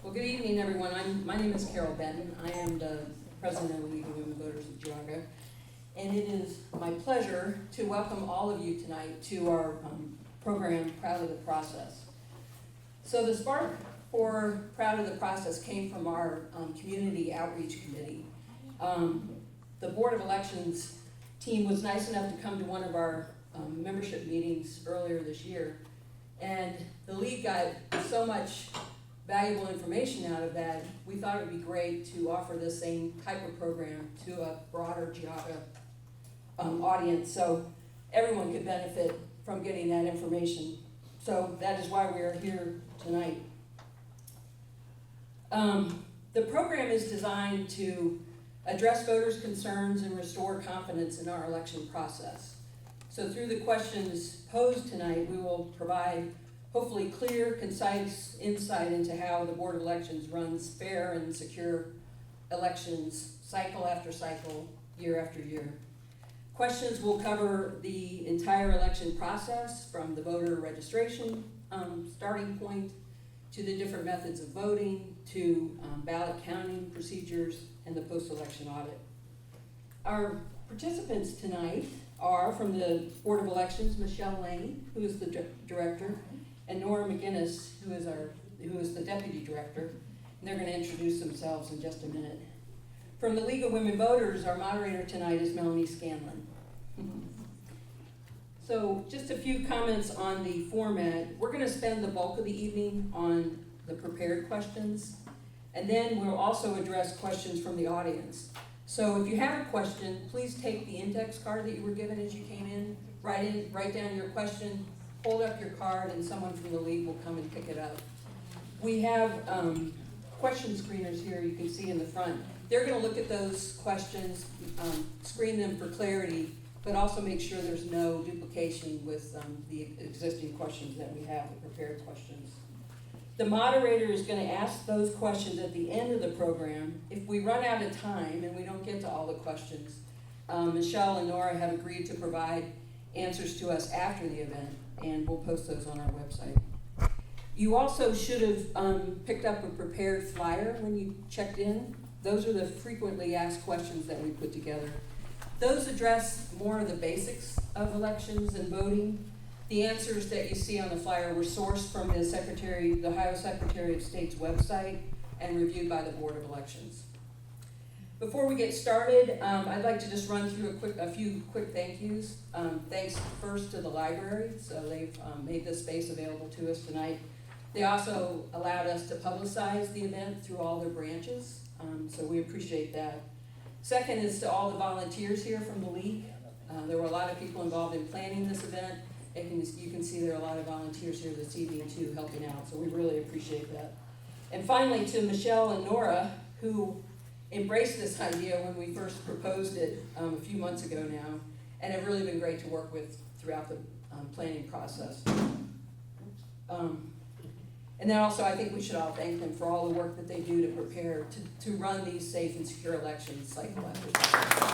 Well, good evening, everyone. My name is Carol Benton. I am the president of the League of Women Voters of Geauga. And it is my pleasure to welcome all of you tonight to our program, Proud of the Process. So the spark for Proud of the Process came from our community outreach committee. The Board of Elections team was nice enough to come to one of our membership meetings earlier this year. And the League got so much valuable information out of that, we thought it would be great to offer the same type of program to a broader Geauga audience, so everyone could benefit from getting that information. So that is why we are here tonight. The program is designed to address voters' concerns and restore confidence in our election process. So through the questions posed tonight, we will provide hopefully clear, concise insight into how the Board of Elections runs fair and secure elections cycle after cycle, year after year. Questions will cover the entire election process, from the voter registration starting point to the different methods of voting to ballot counting procedures and the post-election audit. Our participants tonight are from the Board of Elections, Michelle Lane, who is the director, and Nora McGinnis, who is the deputy director. And they're going to introduce themselves in just a minute. From the League of Women Voters, our moderator tonight is Melanie Scanlon. So just a few comments on the format. We're going to spend the bulk of the evening on the prepared questions, and then we'll also address questions from the audience. So if you have a question, please take the index card that you were given as you came in, write down your question, hold up your card, and someone from the League will come and pick it up. We have question screeners here you can see in the front. They're going to look at those questions, screen them for clarity, but also make sure there's no duplication with the existing questions that we have, the prepared questions. The moderator is going to ask those questions at the end of the program. If we run out of time and we don't get to all the questions, Michelle and Nora have agreed to provide answers to us after the event, and we'll post those on our website. You also should have picked up a prepared flyer when you checked in. Those are the frequently asked questions that we put together. Those address more of the basics of elections and voting. The answers that you see on the flyer were sourced from the Ohio Secretary of State's website and reviewed by the Board of Elections. Before we get started, I'd like to just run through a few quick thank yous. Thanks first to the library, so they've made this space available to us tonight. They also allowed us to publicize the event through all their branches, so we appreciate that. Second is to all the volunteers here from the League. There were a lot of people involved in planning this event. You can see there are a lot of volunteers here this evening too, helping out, so we really appreciate that. And finally, to Michelle and Nora, who embraced this idea when we first proposed it a few months ago now, and have really been great to work with throughout the planning process. And then also, I think we should all thank them for all the work that they do to prepare to run these safe and secure elections cycle after cycle.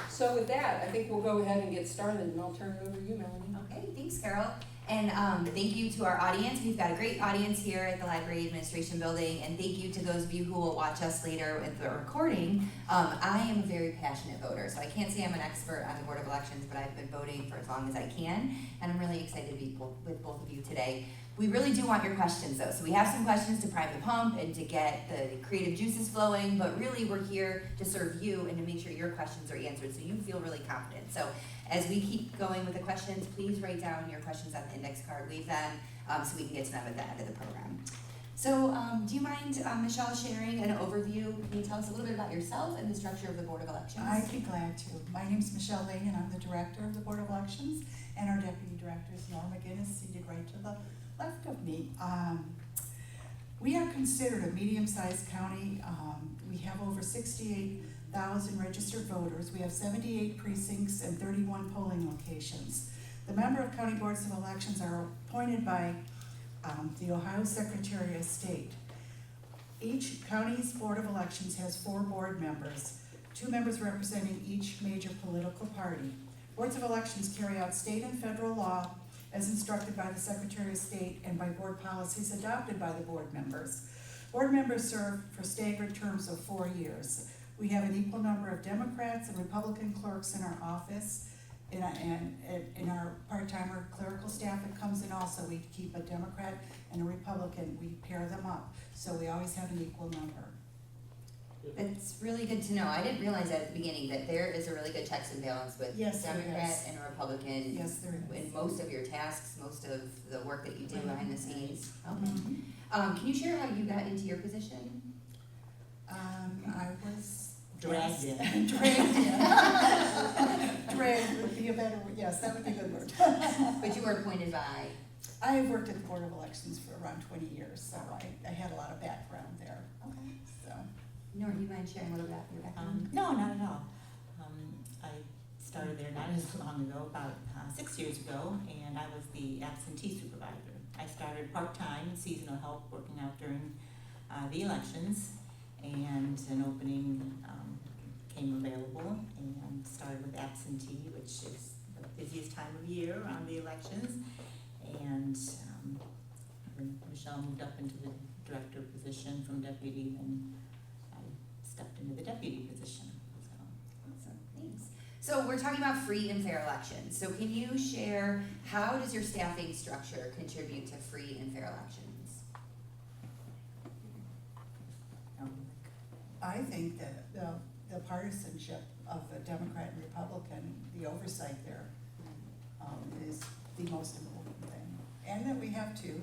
So with that, I think we'll go ahead and get started, and I'll turn it over to you, Melanie. Okay, thanks, Carol. And thank you to our audience. We've got a great audience here at the Library Administration Building, and thank you to those of you who will watch us later with the recording. I am a very passionate voter, so I can't say I'm an expert on the Board of Elections, but I've been voting for as long as I can, and I'm really excited to be with both of you today. We really do want your questions, though, so we have some questions to prime the pump and to get the creative juices flowing, but really we're here to serve you and to make sure your questions are answered so you feel really confident. So as we keep going with the questions, please write down your questions on the index card, leave them so we can get to them at the end of the program. So do you mind, Michelle, sharing an overview? Can you tell us a little bit about yourself and the structure of the Board of Elections? I'd be glad to. My name is Michelle Lane, and I'm the director of the Board of Elections, and our deputy director is Nora McGinnis, seated right to the left of me. We are considered a medium-sized county. We have over 68,000 registered voters. We have 78 precincts and 31 polling locations. The member of county boards of elections are appointed by the Ohio Secretary of State. Each county's Board of Elections has 4 board members, 2 members representing each major political party. Boards of elections carry out state and federal law as instructed by the Secretary of State and by board policies adopted by the board members. Board members serve for staggered terms of 4 years. We have an equal number of Democrats and Republican clerks in our office. And in our part-timer clerical staff that comes in also, we keep a Democrat and a Republican, we pair them up, so we always have an equal number. It's really good to know. I didn't realize at the beginning that there is a really good checks and balance with Yes, there Democrat is. and a Republican Yes, there is. in most of your tasks, most of the work that you do behind the scenes. Okay. Mhm. Can you share how you got into your position? I was. Dragged in. Dragged in. Dragged would be a better word, yes, that would be a good word. But you were appointed by, I have worked at the Board of Elections for around 20 years, so I had a lot of background there, okay. so. Nora, do you mind sharing a little about your background? No, not at all. I started there not as long ago, about 6 years ago, and I was the absentee supervisor. I started part-time, seasonal help, working out during the elections, and an opening came available, and started with absentee, which is the busiest time of year around the elections. And when Michelle moved up into the director position from deputy, then I stepped into the deputy position, so. Awesome, thanks. So we're talking about free and fair elections. So can you share, how does your staffing structure contribute to free and fair elections? I think that the partisanship of the Democrat and Republican, the oversight there, is the most important thing. And that we have two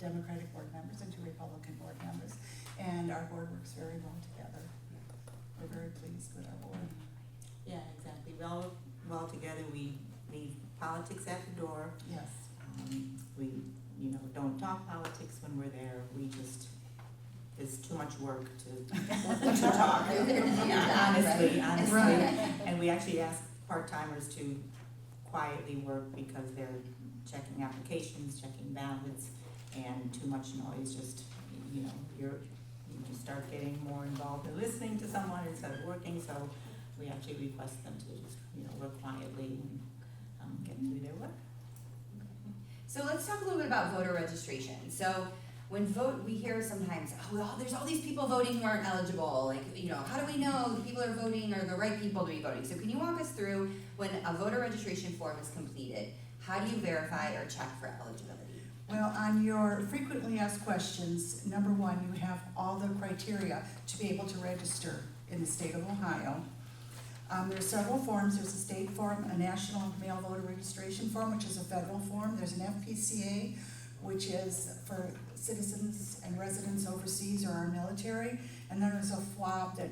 Democratic board members and 2 Republican board members, and our board works very well together. We're very pleased with our board. Yeah, exactly. We all, well together, we leave politics at the door. Yes. We, don't talk politics when we're there. We just, it's too much work to talk. Yeah, Honestly. Right. And we actually ask part-timers to quietly work because they're checking applications, checking ballots, and too much noise, just, you just start getting more involved in listening to someone instead of working, so we actually request them to just, work quietly and get through their work. So let's talk a little bit about voter registration. So when we hear sometimes, there's all these people voting who aren't eligible. Like, how do we know the people who are voting are the right people to be voting? So can you walk us through, when a voter registration form is completed, how do you verify or check for eligibility? Well, on your frequently asked questions, number 1, you have all the criteria to be able to register in the state of Ohio. There are several forms. There's a state form, a national mail voter registration form, which is a federal form. There's an FPCA, which is for citizens and residents overseas or our military. And then there's a FWAB that,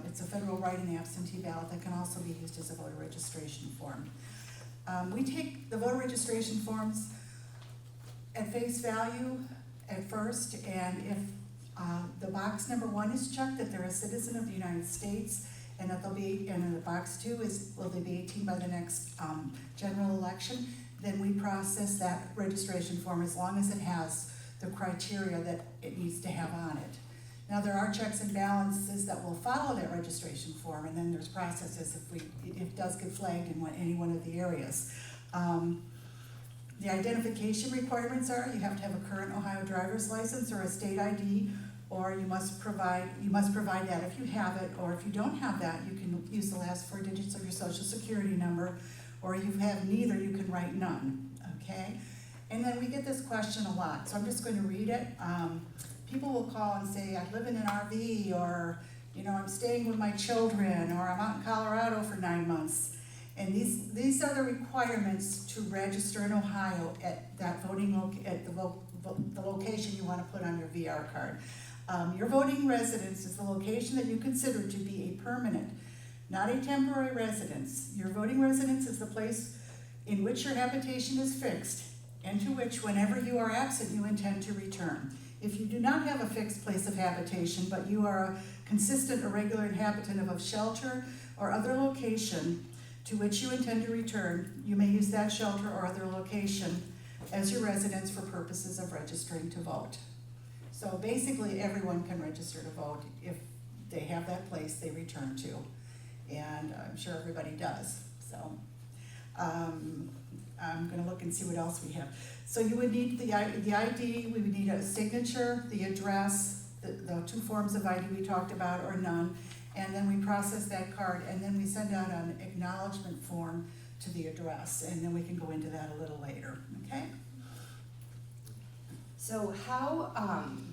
it's a federal write-in absentee ballot that can also be used as a voter registration form. We take the voter registration forms at face value at first, and if the box number 1 is checked, that they're a citizen of the United States, and that they'll be, and the box 2 is, will they be 18 by the next general election, then we process that registration form as long as it has the criteria that it needs to have on it. Now, there are checks and balances that will follow that registration form, and then there's processes if it does get flagged in any one of the areas. The identification requirements are, you have to have a current Ohio driver's license or a state ID, or you must provide that if you have it, or if you don't have that, you can use the last 4 digits of your social security number, or you have neither, you can write none, okay? And then we get this question a lot, so I'm just going to read it. People will call and say, I live in an RV, or, I'm staying with my children, or I'm out in Colorado for 9 months. And these are the requirements to register in Ohio at that at the location you want to put on your VR card. Your voting residence is the location that you consider to be a permanent, not a temporary residence. Your voting residence is the place in which your habitation is fixed, and to which, whenever you are absent, you intend to return. If you do not have a fixed place of habitation, but you are a consistent or regular inhabitant of a shelter or other location to which you intend to return, you may use that shelter or other location as your residence for purposes of registering to vote. So basically, everyone can register to vote if they have that place they return to, and I'm sure everybody does. So I'm gonna look and see what else we have. So you would need the ID, we would need a signature, the address, the two forms of ID we talked about, or none. And then we process that card, and then we send out an acknowledgement form to the address, and then we can go into that a little later, okay? So how,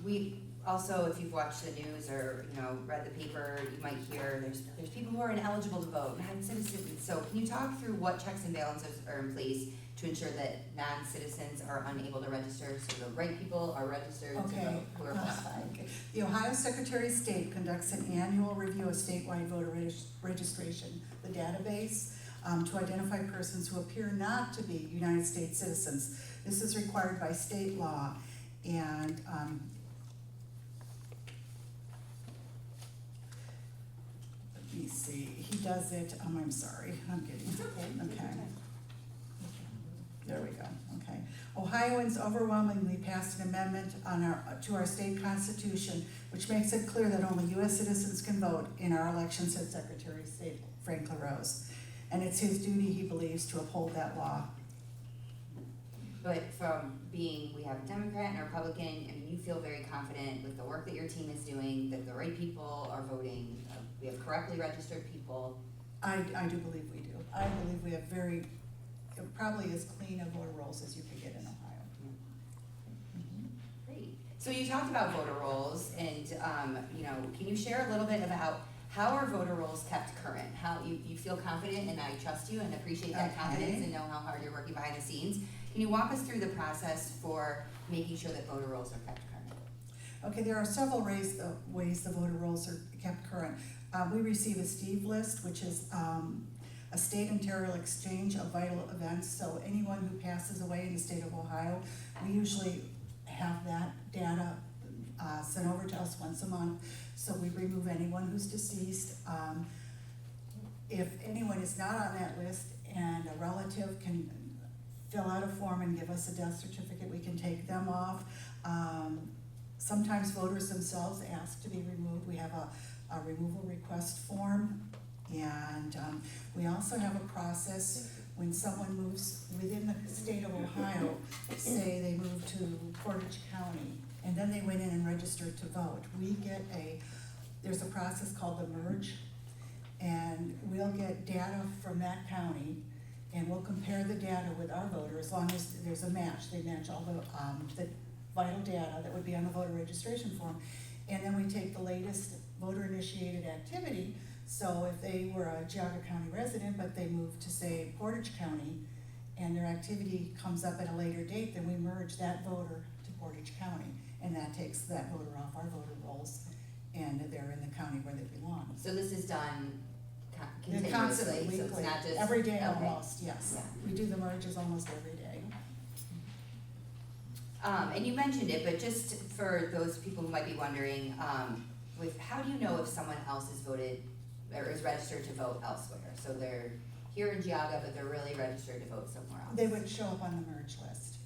we also, if you've watched the news or, read the paper, you might hear there's people who are ineligible to vote, non-citizens. So can you talk through what checks and balances are in place to ensure that non-citizens are unable to register, so the right people are registered to Okay. vote who are qualified? Okay. The Ohio Secretary of State conducts an annual review of statewide voter registration, the database, to identify persons who appear not to be United States citizens. This is required by state law, and let me see, he does it, I'm sorry, I'm getting, okay. There we go, okay. Ohioans overwhelmingly passed an amendment to our state constitution, which makes it clear that only US citizens can vote in our elections, said Secretary of State Frank LaRose. And it's his duty, he believes, to uphold that law. But we have a Democrat and a Republican, and you feel very confident with the work that your team is doing, that the right people are voting, we have correctly registered people. I do believe we do. I believe we have probably as clean a voter rolls as you could get in Ohio. Great. So you talked about voter rolls, and can you share a little bit about how are voter rolls kept current? How you feel confident, and I trust you and appreciate that confidence and know how hard you're working behind the scenes. Can you walk us through the process for making sure that voter rolls are kept current? Okay, there are several ways the voter rolls are kept current. We receive a Steve list, which is a state and territorial exchange of vital events. So anyone who passes away in the state of Ohio, we usually have that data sent over to us once a month. So we remove anyone who's deceased. If anyone is not on that list and a relative can fill out a form and give us a death certificate, we can take them off. Sometimes voters themselves ask to be removed. We have a removal request form. And we also have a process when someone moves within the state of Ohio, say they move to Portage County, and then they went in and registered to vote. There's a process called the merge, and we'll get data from that county, and we'll compare the data with our voter as long as there's a match. They match all the vital data that would be on the voter registration form. And then we take the latest voter-initiated activity. So if they were a Geauga County resident, but they moved to, say, Portage County, and their activity comes up at a later date, then we merge that voter to Portage County, and that takes that voter off our voter rolls, and they're in the county where they belong. So this is done continuously, Constantly, so it's weekly, not just every day okay. almost, yes. Yeah. We do the merges almost every day. And you mentioned it, but just for those people who might be wondering, how do you know if someone else is voted or is registered to vote elsewhere? So they're here in Geauga, but they're really registered to vote somewhere else. They would show up on the merge list.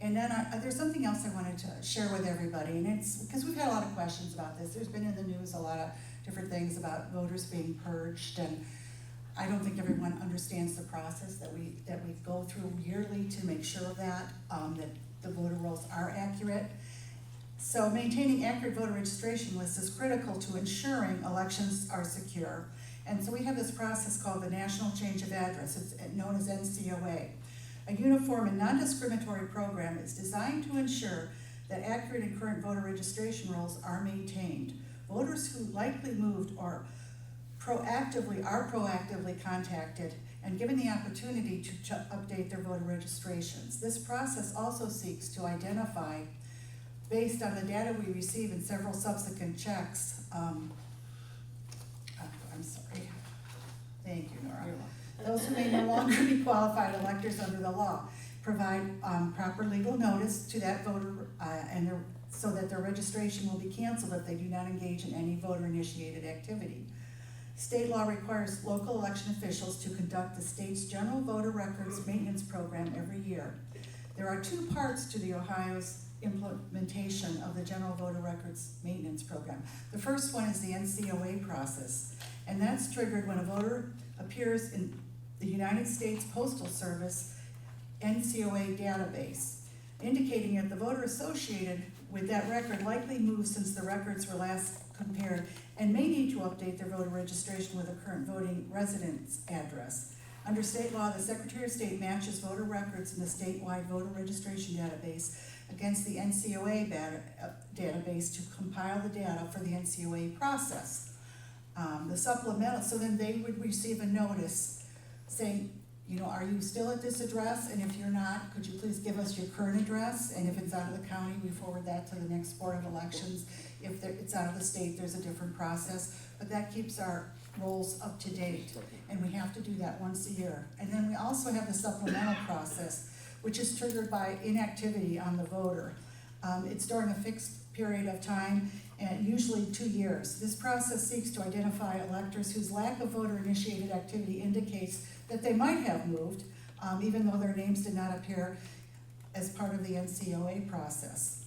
And then there's something else I wanted to share with everybody, and it's because we've had a lot of questions about this. There's been in the news a lot of different things about voters being purged, and I don't think everyone understands the process that we go through yearly to make sure of that the voter rolls are accurate. So maintaining accurate voter registration lists is critical to ensuring elections are secure. And so we have this process called the National Change of Address. It's known as NCOA. A uniform and non-discriminatory program is designed to ensure that accurate and current voter registration rolls are maintained. Voters who likely moved are proactively contacted and given the opportunity to update their voter registrations. This process also seeks to identify, based on the data we receive in several subsequent checks, I'm sorry, thank you, Nora. Those who may no longer be qualified electors under the law, provide proper legal notice to that voter so that their registration will be canceled if they do not engage in any voter-initiated activity. State law requires local election officials to conduct the state's general voter records maintenance program every year. There are two parts to the Ohio's implementation of the general voter records maintenance program. The first one is the NCOA process, and that's triggered when a voter appears in the United States Postal Service NCOA database, indicating that the voter associated with that record likely moved since the records were last compared and may need to update their voter registration with a current voting residence address. Under state law, the Secretary of State matches voter records in the statewide voter registration database against the NCOA database to compile the data for the NCOA process. The supplemental, so then they would receive a notice saying, are you still at this address? And if you're not, could you please give us your current address? And if it's out of the county, we forward that to the next Board of Elections. If it's out of the state, there's a different process. But that keeps our rolls up to date. And we have to do that once a year. And then we also have the supplemental process, which is triggered by inactivity on the voter. It's during a fixed period of time, and usually 2 years. This process seeks to identify electors whose lack of voter-initiated activity indicates that they might have moved, even though their names did not appear as part of the NCOA process.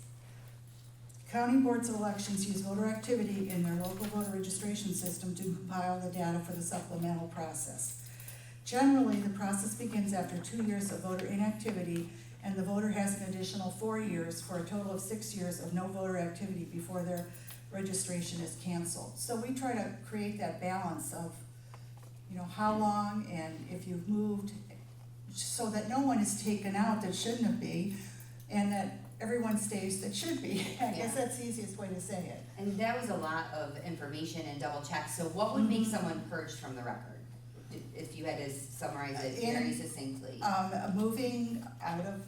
County boards of elections use voter activity in their local voter registration system to compile the data for the supplemental process. Generally, the process begins after 2 years of voter inactivity, and the voter has an additional 4 years for a total of 6 years of no voter activity before their registration is canceled. So we try to create that balance of, how long and if you've moved, so that no one is taken out that shouldn't be, and that everyone stays that should be. I guess that's the easiest way to say it. And that was a lot of information and double checks, so what would make someone purged from the record? If you had to summarize it very succinctly. Moving out of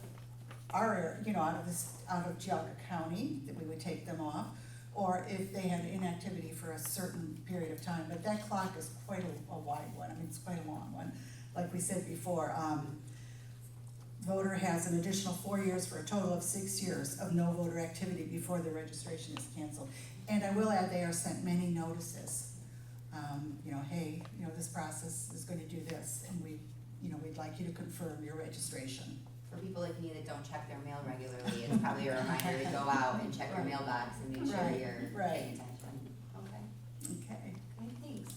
our area, out of Geauga County, that we would take them off, or if they had inactivity for a certain period of time. But that clock is quite a wide one. It's quite a long one. Like we said before, voter has an additional 4 years for a total of 6 years of no voter activity before the registration is canceled. And I will add, they are sent many notices. Hey, this process is going to do this, and we'd like you to confirm your registration. For people like me that don't check their mail regularly, it's probably a reminder to go out and check your mailbox and make sure you're paying attention. Okay. Great, thanks.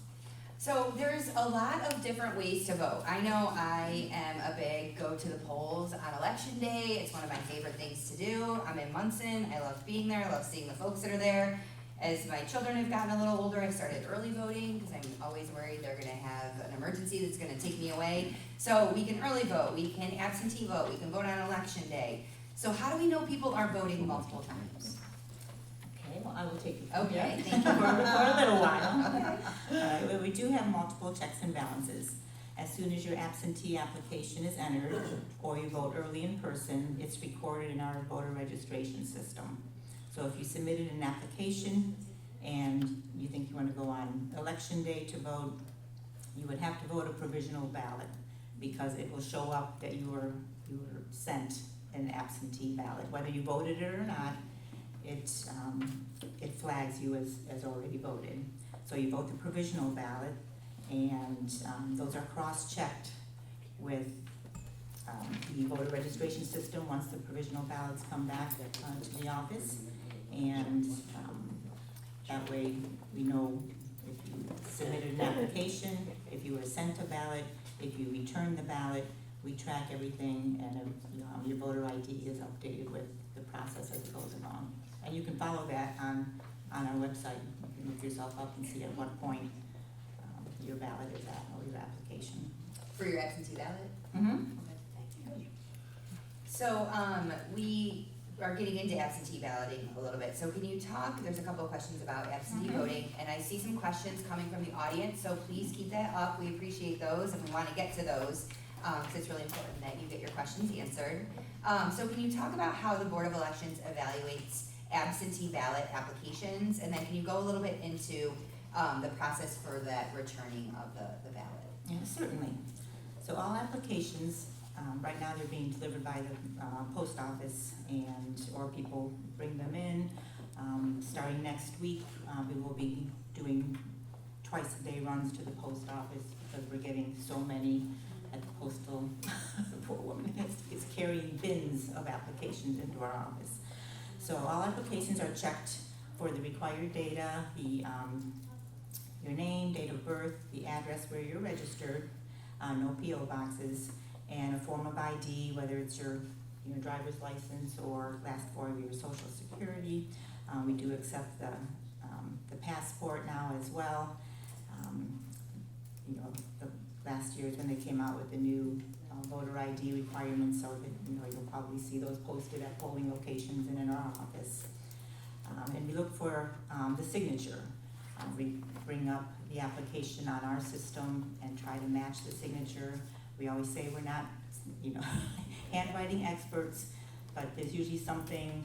So there's a lot of different ways to vote. I know I am a big go to the polls on election day. It's one of my favorite things to do. I'm in Munson. I love being there. I love seeing the folks that are there. As my children have gotten a little older, I started early voting because I'm always worried they're gonna have an emergency that's gonna take me away. So we can early vote, we can absentee vote, we can vote on election day. So how do we know people are voting multiple times? Okay, well, I will take it. Okay, thank you. For a little while. Okay. Well, we do have multiple checks and balances. As soon as your absentee application is entered, or you vote early in person, it's recorded in our voter registration system. So if you submitted an application and you think you want to go on election day to vote, you would have to vote a provisional ballot, because it will show up that you were sent an absentee ballot. Whether you voted it or not, it flags you as already voted. So you vote the provisional ballot, and those are cross-checked with the voter registration system once the provisional ballots come back to the office. And that way we know if you submitted an application, if you were sent a ballot, if you returned the ballot, we track everything, and your voter ID is updated with the process as it goes along. And you can follow that on our website. You can look yourself up and see at what point your ballot is at, or your application. For your absentee ballot? Mm-hmm. Okay, thank you. So, we are getting into absentee balloting a little bit. So can you talk, there's a couple of questions about absentee voting, and I see some questions coming from the audience, so please keep that up. We appreciate those, and we want to get to those, because it's really important that you get your questions answered. So can you talk about how the Board of Elections evaluates absentee ballot applications, and then can you go a little bit into the process for that returning of the ballot? Yeah, certainly. So all applications, right now they're being delivered by the post office, or people bring them in. Starting next week, we will be doing twice-a-day runs to the post office, because we're getting so many at the postal. The poor woman is carrying bins of applications into our office. So all applications are checked for the required data, your name, date of birth, the address where you're registered, no P.O. boxes, and a form of ID, whether it's your driver's license or last 4 of your social security. We do accept the passport now as well. The last year is when they came out with the new voter ID requirements, so that you'll probably see those posted at polling locations and in our office. And we look for the signature. We bring up the application on our system and try to match the signature. We always say we're not, handwriting experts, but there's usually something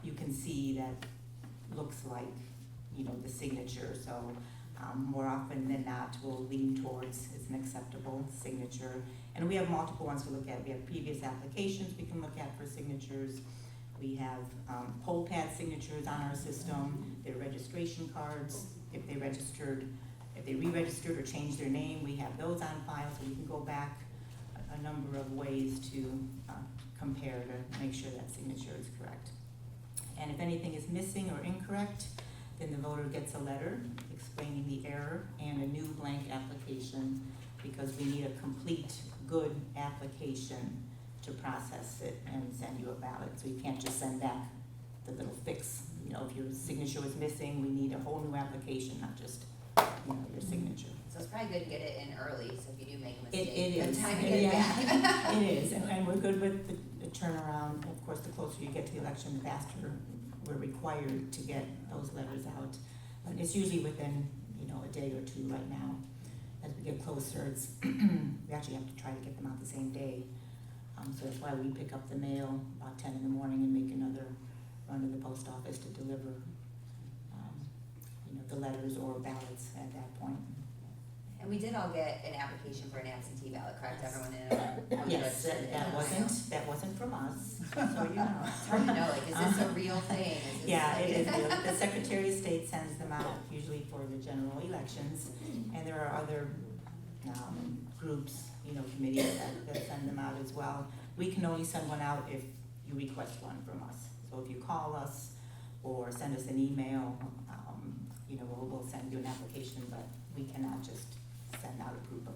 you can see that looks like, the signature. So more often than not, we'll lean towards it's an acceptable signature. And we have multiple ones to look at. We have previous applications we can look at for signatures. We have poll pad signatures on our system, their registration cards. If they re-registered or changed their name, we have those on file, so we can go back a number of ways to compare to make sure that signature is correct. And if anything is missing or incorrect, then the voter gets a letter explaining the error and a new blank application, because we need a complete, good application to process it and send you a ballot. So you can't just send back the little fix. If your signature was missing, we need a whole new application, not just your signature. So it's probably good to get it in early, so if you do make a mistake, It you have is. time to get it back. It is, and we're good with the turnaround. Of course, the closer you get to the election, the faster we're required to get those letters out. But it's usually within, a day or two right now. As we get closer, we actually have to try to get them out the same day. So that's why we pick up the mail about 10 in the morning and make another run to the post office to deliver, the letters or ballots at that point. And we did all get an application for an absentee ballot, correct? Everyone in our. Yes, that wasn't from us, so It's hard to know, is this a real thing? Is this Yeah, it is real. The Secretary of State sends them out usually for the general elections, and there are other groups, committees that send them out as well. We can only send one out if you request one from us. So if you call us or send us an email, we'll send you an application, but we cannot just send out a group of,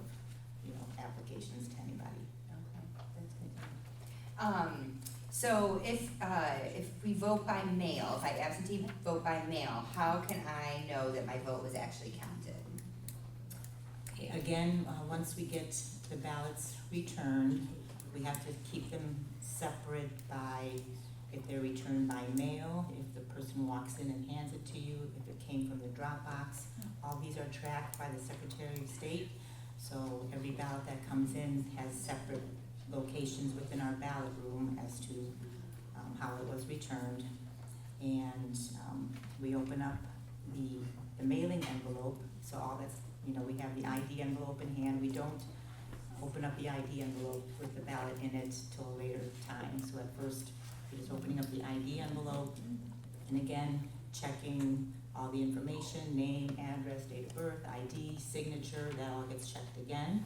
applications to anybody. Okay, that's good. So if we vote by mail, if I absentee vote by mail, how can I know that my vote was actually counted? Again, once we get the ballots returned, we have to keep them separate by if they're returned by mail, if the person walks in and hands it to you, if it came from the drop box. All these are tracked by the Secretary of State. So every ballot that comes in has separate locations within our ballot room as to how it was returned. And we open up the mailing envelope, so all that's, we have the ID envelope in hand. We don't open up the ID envelope with the ballot in it till a later time. So at first, we're just opening up the ID envelope, and again, checking all the information, name, address, date of birth, ID, signature, that all gets checked again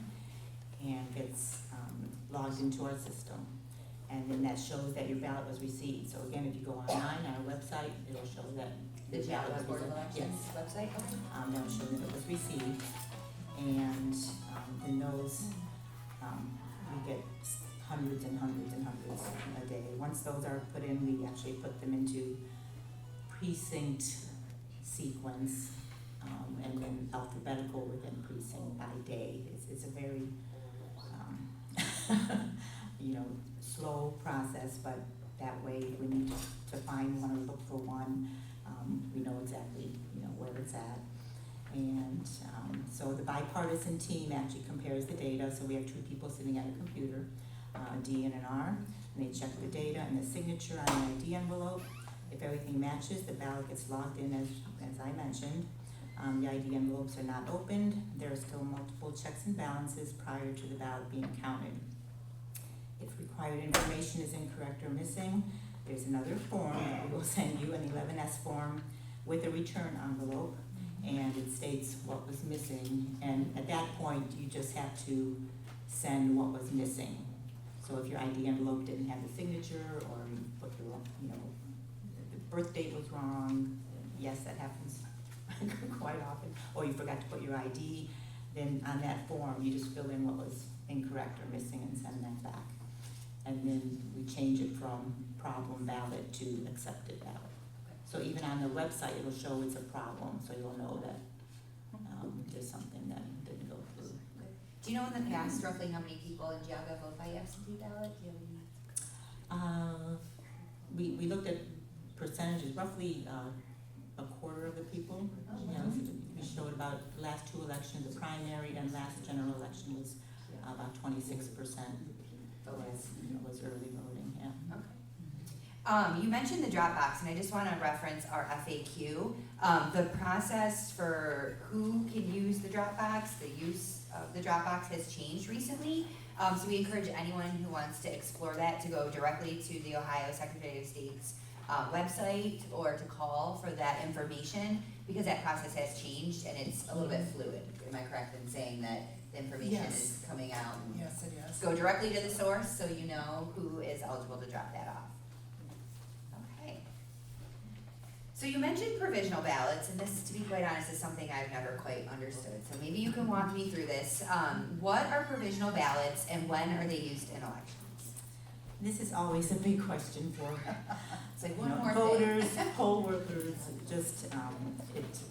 and gets logged into our system. And then that shows that your ballot was received. So again, if you go online on our website, it'll show that The your ballot was Board of received. Elections Yes. website? Okay. That'll show that it was received. And in those, we get hundreds and hundreds and hundreds a day. Once those are put in, we actually put them into precinct sequence, and then alphabetical within precinct by day. It's a very, slow process, but that way if we need to find one or look for one, we know exactly, where it's at. And so the bipartisan team actually compares the data. So we have two people sitting at a computer, a D and an R, and they check the data and the signature on the ID envelope. If everything matches, the ballot gets logged in as I mentioned. The ID envelopes are not opened. There are still multiple checks and balances prior to the ballot being counted. If required information is incorrect or missing, there's another form that we will send you, an 11S form with a return envelope, and it states what was missing. And at that point, you just have to send what was missing. So if your ID envelope didn't have the signature, or you put the wrong, the birth date was wrong, yes, that happens quite often, or you forgot to put your ID, then on that form, you just fill in what was incorrect or missing and send that back. And then we change it from problem ballot to accepted ballot. So even on the website, it'll show it's a problem, so you'll know that there's something that didn't go through. Do you know in the past roughly how many people in Geauga vote by absentee ballot? Do you have any? We looked at percentages, roughly a quarter of the people. Oh, You wow. know, we showed about the last two elections, the primary and last general election was about 26% was early voting, yeah. Okay. You mentioned the Dropbox, and I just want to reference our FAQ. The process for who can use the Dropbox, the use of the Dropbox has changed recently. So we encourage anyone who wants to explore that to go directly to the Ohio Secretary of State's website or to call for that information, because that process has changed and it's a little bit fluid. Am I correct in saying that the information Yes. is coming out? Yes, it is. Go directly to the source so you know who is eligible to drop that off. Okay. So you mentioned provisional ballots, and this, to be quite honest, is something I've never quite understood. So maybe you can walk me through this. What are provisional ballots and when are they used in elections? This is always a big question for It's like you one know, more voters, thing. poll workers, just, it's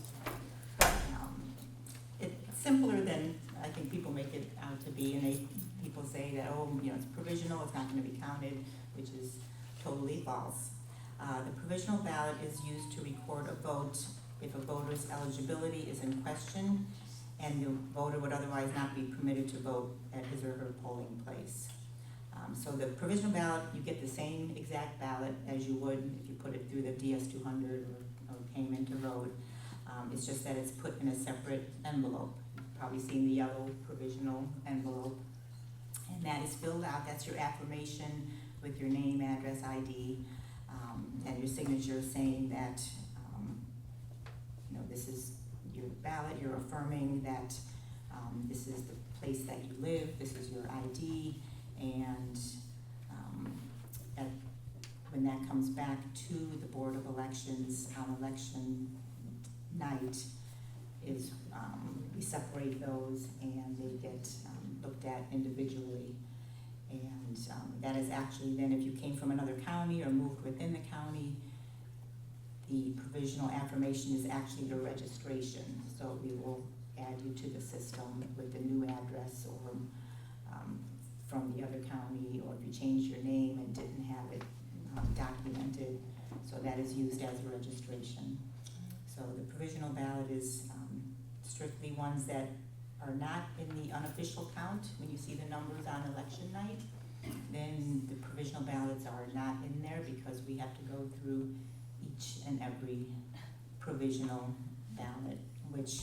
simpler than I think people make it out to be, and people say that, oh, you know, it's provisional, it's not gonna be counted, which is totally false. The provisional ballot is used to record a vote if a voter's eligibility is in question and the voter would otherwise not be permitted to vote at his or her polling place. So the provisional ballot, you get the same exact ballot as you would if you put it through the DS-200 or came in to vote. It's just that it's put in a separate envelope. You've probably seen the yellow provisional envelope. And that is filled out, that's your affirmation with your name, address, ID, and your signature saying that, you know, this is your ballot, you're affirming that this is the place that you live, this is your ID, and when that comes back to the Board of Elections on election night, is we separate those and they get looked at individually. And that is actually then, if you came from another county or moved within the county, the provisional affirmation is actually your registration. So we will add you to the system with the new address or from the other county, or if you changed your name and didn't have it documented. So that is used as a registration. So the provisional ballot is strictly ones that are not in the unofficial count. When you see the numbers on election night, then the provisional ballots are not in there because we have to go through each and every provisional ballot, which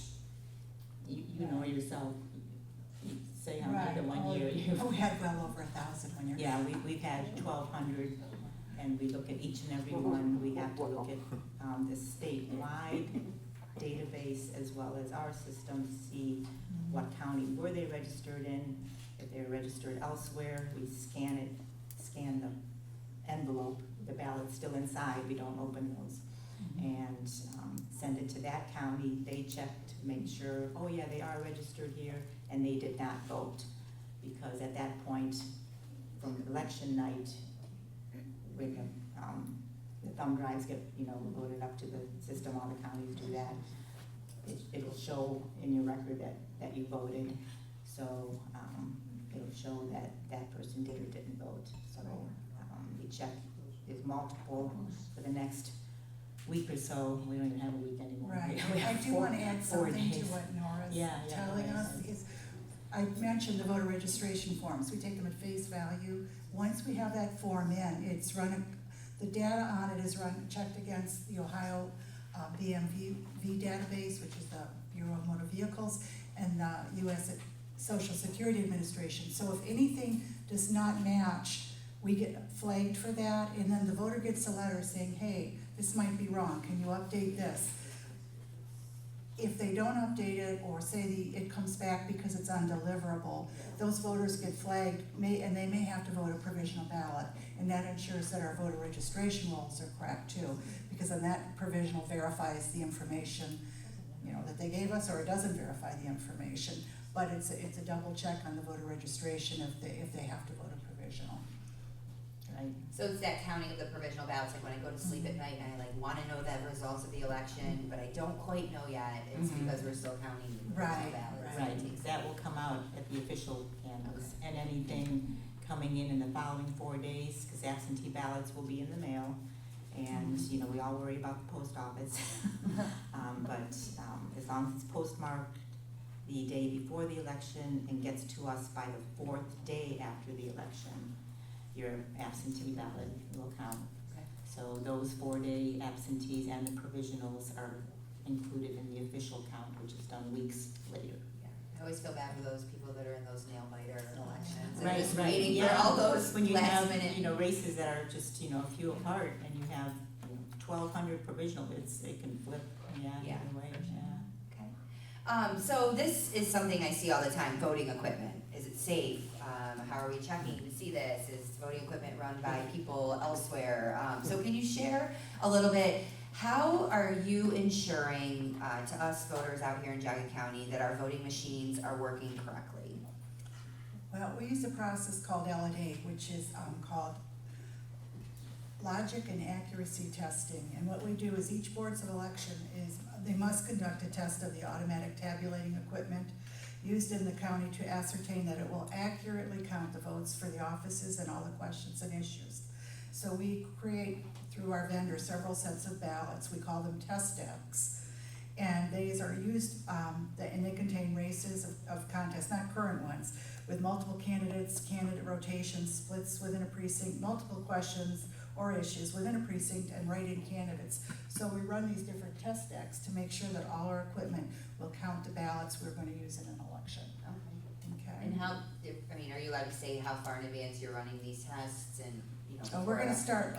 you know yourself. You say how many the one year you've. Oh, we had well over 1,000 one year. Yeah, we've had 1,200, and we look at each and every one. We have to look at the statewide database as well as our system to see what county were they registered in. If they're registered elsewhere, we scan the envelope, the ballot's still inside, we don't open those. And send it to that county. They check to make sure, oh yeah, they are registered here, and they did not vote. Because at that point, from election night, when the thumb drives get, loaded up to the system, all the counties do that, it'll show in your record that you voted. So it'll show that that person did or didn't vote. So we check, there's multiple for the next week or so. We don't even have a week anymore. Right, We I have do want to add 4 something to days. what Nora's Yeah, telling go us. ahead. Is I mentioned the voter registration forms, we take them at face value. Once we have that form in, it's run, the data on it is checked against the Ohio BMV database, which is the Bureau of Motor Vehicles, and the U.S. Social Security Administration. So if anything does not match, we get flagged for that, and then the voter gets a letter saying, hey, this might be wrong, can you update this? If they don't update it, or say it comes back because it's undeliverable, those voters get flagged, and they may have to vote a provisional ballot, and that ensures that our voter registration rolls are correct too, because then that provisional verifies the information, that they gave us, or it doesn't verify the information. but it's a double check on the voter registration if they have to vote a provisional. Right. So it's that counting of the provisional ballots, like when I go to sleep at night and I like wanna know the results of the election, but I don't quite know yet, it's Mhm. because we're still counting the Right, provisional ballots. Right, because that will come out at the official canvas, and anything coming in the following 4 days, because absentee ballots will be in the mail, and, you know, we all worry about the post office. But as long as it's postmarked the day before the election and gets to us by the 4th day after the election, your absentee ballot will count. Okay. So those 4-day absentees and the provisionals are included in the official count, which is done weeks later. Yeah, I always feel bad for those people that are in those nail biter elections, and Right, just right, waiting for yeah. all those When you last have, minute. you know, races that are just, you know, a few apart, and you have, 1,200 provisional, it can flip, Yeah. either way, Okay. So this is something I see all the time, voting equipment. Is it safe? How are we checking to see this? Is voting equipment run by people elsewhere? So can you share a little bit, how are you ensuring, to us voters out here in Geauga County, that our voting machines are working correctly? Well, we use a process called L&A, which is called logic and accuracy testing. And what we do is each boards of election is, they must conduct a test of the automatic tabulating equipment used in the county to ascertain that it will accurately count the votes for the offices and all the questions and issues. So we create, through our vendor, several sets of ballots. We call them test decks. And these are used, and they contain races of contests, not current ones, with multiple candidates, candidate rotations, splits within a precinct, multiple questions or issues within a precinct, and write-in candidates. So we run these different test decks to make sure that all our equipment will count the ballots we're going to use in an election. Okay. Okay? And how, I mean, are you allowed to say how far in advance you're running these tests and, you know? We're gonna before- start,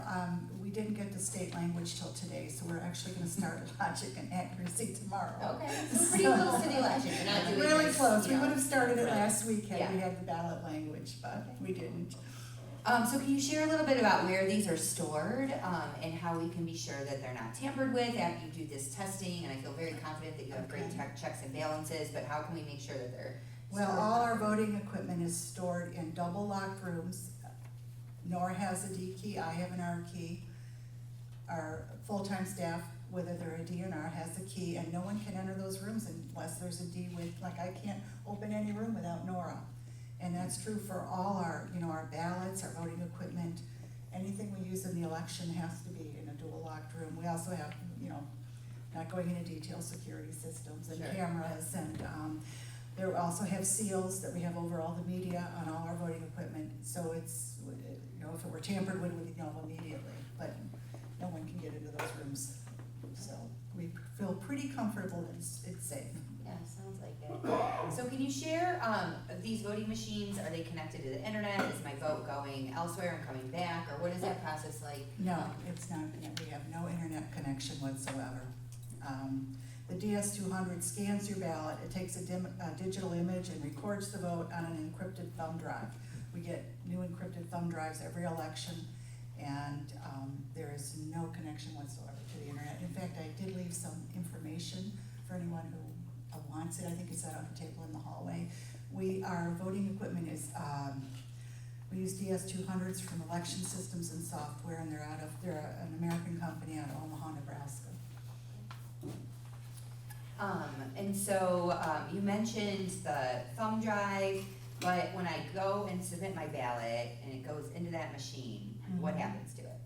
we didn't get to state language till today, so we're actually gonna start logic and accuracy tomorrow. Okay, so pretty close to the election, you're not doing Really this, close, you we know. would have started it Right. last week had we Yeah. had the ballot language, but we didn't. So can you share a little bit about where these are stored, and how we can be sure that they're not tampered with after you do this testing? And I feel very confident that you have great Okay. checks and balances, but how can we make sure that they're Well, stored all our properly? voting equipment is stored in double locked rooms. Nora has a D key, I have an R key. Our full-time staff, whether they're a D or an R, has a key, and no one can enter those rooms unless there's a D with, like, I can't open any room without Nora. And that's true for all our, our ballots, our voting equipment, anything we use in the election has to be in a dual locked room. We also have, not going into detail, security systems and Sure. cameras, and, there we also have seals that we have over all the media on all our voting equipment, so it's, if it were tampered with, we'd know immediately, but no one can get into those rooms. So we feel pretty comfortable that it's safe. Yeah, sounds like it. So can you share, these voting machines, are they connected to the internet? Is my vote going elsewhere and coming back, or what is that process like? No, it's not, we have no internet connection whatsoever. The DS200 scans your ballot, it takes a digital image and records the vote on an encrypted thumb drive. We get new encrypted thumb drives every election, and there is no connection whatsoever to the internet. In fact, I did leave some information for anyone who wants it. I think it's out on the table in the hallway. Our voting equipment is, we use DS200s from Election Systems and Software, and they're an American company out of Omaha, Nebraska. And so, you mentioned the thumb drive, but when I go and submit my ballot and it goes into that machine, what Mhm. happens to it?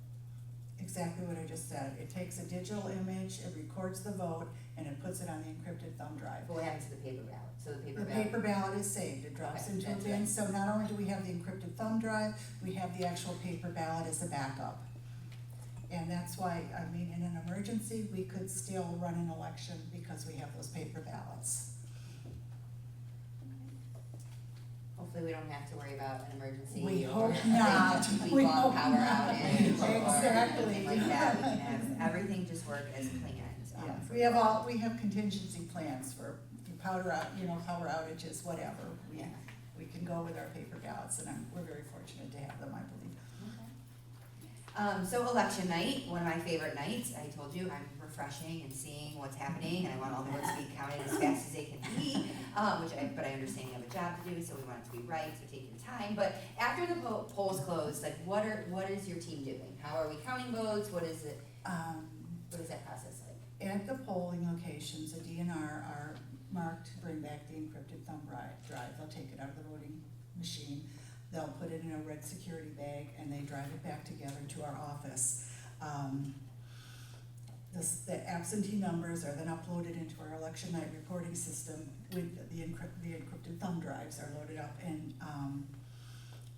Exactly what I just said. It takes a digital image, it records the vote, and it puts it on the encrypted thumb drive. What happens to the paper ballot? So the paper The ballot. paper ballot is saved, it drops Okay, into a that's bin, right. so not only do we have the encrypted thumb drive, we have the actual paper ballot as a backup. And that's why, in an emergency, we could still run an election because we have those paper ballots. Hopefully we don't have to worry about an emergency. We or hope a not. big We week-long hope power not. outage or Exactly. anything like that. We can have everything just work as planned. Yes, we have contingency plans for power outages, whatever. Yeah. We can go with our paper ballots, and we're very fortunate to have them, I believe. So election night, one of my favorite nights. I told you I'm refreshing and seeing what's happening, and I want all the votes to be counted as fast as they can be. But I understand you have a job to do, so we want it to be right. So take your time. But after the polls close, like what is your team doing? How are we counting votes? What is it? What is that process like? At the polling locations, the DNR are marked to bring back the encrypted thumb drive. They'll take it out of the voting machine. They'll put it in a red security bag and they drive it back together to our office. The absentee numbers are then uploaded into our election night reporting system with the encrypted thumb drives are loaded up and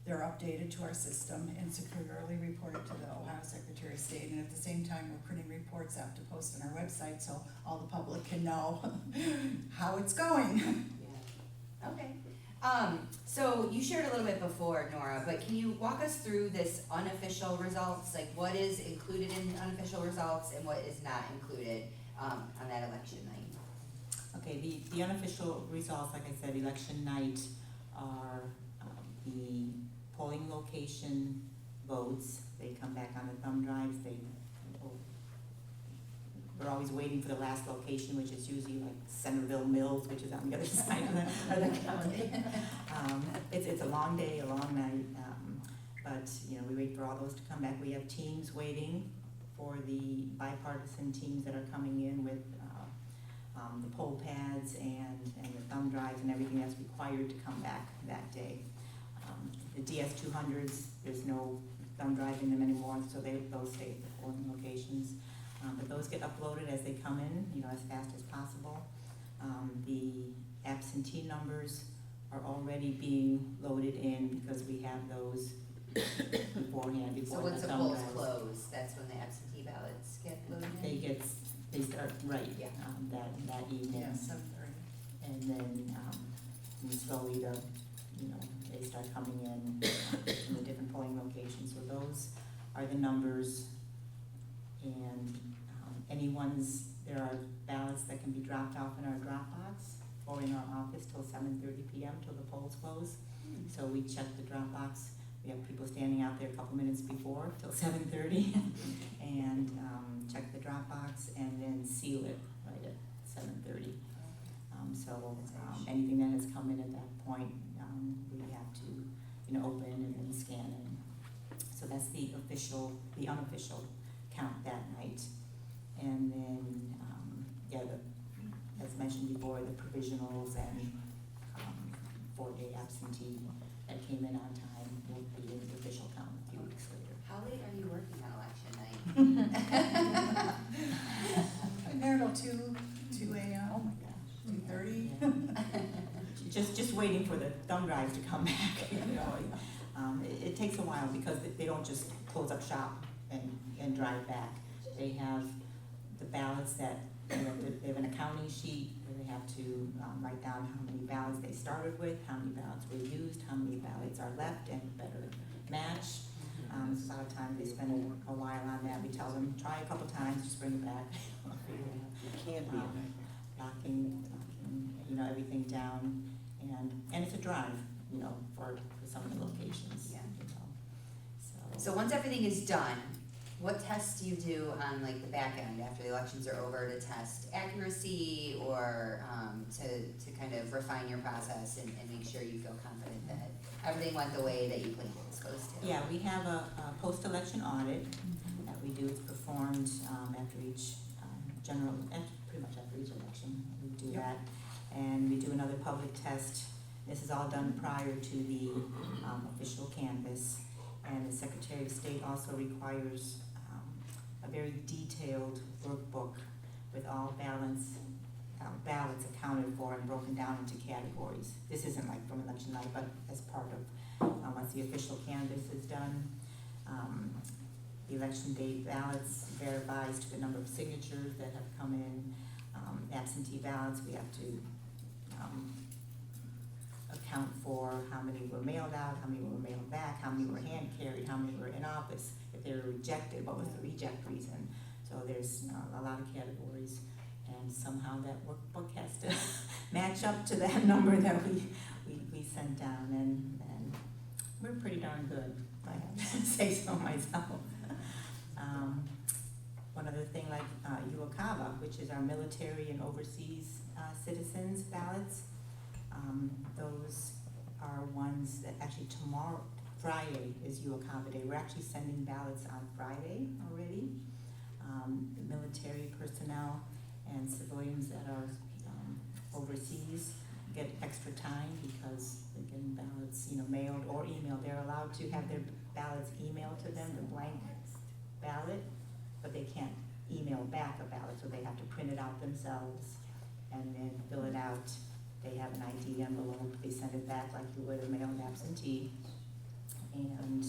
they're updated to our system and securely reported to the Ohio Secretary of State. And at the same time, we're printing reports out to post on our website so all the public can know how it's going. Yeah. Okay. So you shared a little bit before, Nora, but can you walk us through this unofficial results? Like what is included in the unofficial results and what is not included on that election night? Okay, the unofficial results, like I said, election night are the polling location votes. They come back on the thumb drives. We're always waiting for the last location, which is usually like Centerville Mills, which is on the other side of the county. It's a long day, a long night, but we wait for all those to come back. We have teams waiting for the bipartisan teams that are coming in with the poll pads and the thumb drives and everything that's required to come back that day. The DS200s, there's no thumb drive in them anymore, so those stay at the polling locations. But those get uploaded as they come in, as fast as possible. The absentee numbers are already being loaded in because we have those beforehand, So before once the the thumb polls drives. close, that's when the absentee ballots get loaded in? They start, right, Yeah. that evening. Yeah, 7:30. And then, we slowly, they start coming in from the different polling locations. So those are the numbers. And there are ballots that can be dropped off in our drop box or in our office till 7:30 p.m. till the polls close. So we check the drop box. We have people standing out there a couple minutes before till 7:30 and check the drop box and then seal it right at 7:30. So anything that has come in at that point, we have to open and then scan it. So that's the unofficial count that night. And then, as mentioned before, the provisionals and 4-day absentee that came in on time will be in the official count a few weeks later. How late are you working on election night? I'm there till 2 a.m. Oh my gosh. 2:30. Yeah. Just waiting for the thumb drives to come back, It takes a while because they don't just close up shop and drive back. They have the ballots that, they have an accounting sheet where they have to write down how many ballots they started with, how many ballots were used, how many ballots are left and better match. A lot of times they spend a while on that. We tell them, try a couple times, just bring it back. Can't be. Mm-hmm. Locking, everything down, and it's a drive, for some of the locations. Yeah. So So once everything is done, what tests do you do on like the back end after the elections are over to test accuracy or to kind of refine your process and make sure you feel confident that everything went the way that you planned it was supposed to? yeah, we have a post-election audit that we do. It's performed after each pretty much after each election. We do that, and we do another public test. This is all done prior to the official canvass, and the Secretary of State also requires a very detailed workbook with all ballots accounted for and broken down into categories. This isn't like from election night, but as part of once the official canvass is done. The election day ballots verifies to the number of signatures that have come in. Absentee ballots, we have to account for how many were mailed out, how many were mailed back, how many were hand carried, how many were in office. If they were rejected, what was the reject reason? So there's a lot of categories, and somehow that workbook has to match up to that number that we sent down, and we're pretty darn good, if I have to say so myself. One other thing, like UOCAVA, which is our military and overseas citizens ballots. Those are ones that actually tomorrow, Friday is UOCAVA Day. We're actually sending ballots on Friday already. The military personnel and civilians that are overseas get extra time because they're getting ballots, mailed or emailed. They're allowed to have their ballots emailed to them, the blank ballot, but they can't email back a ballot, so they have to print it out themselves and then fill it out. They have an ID envelope, they send it back like you would a mailed absentee. And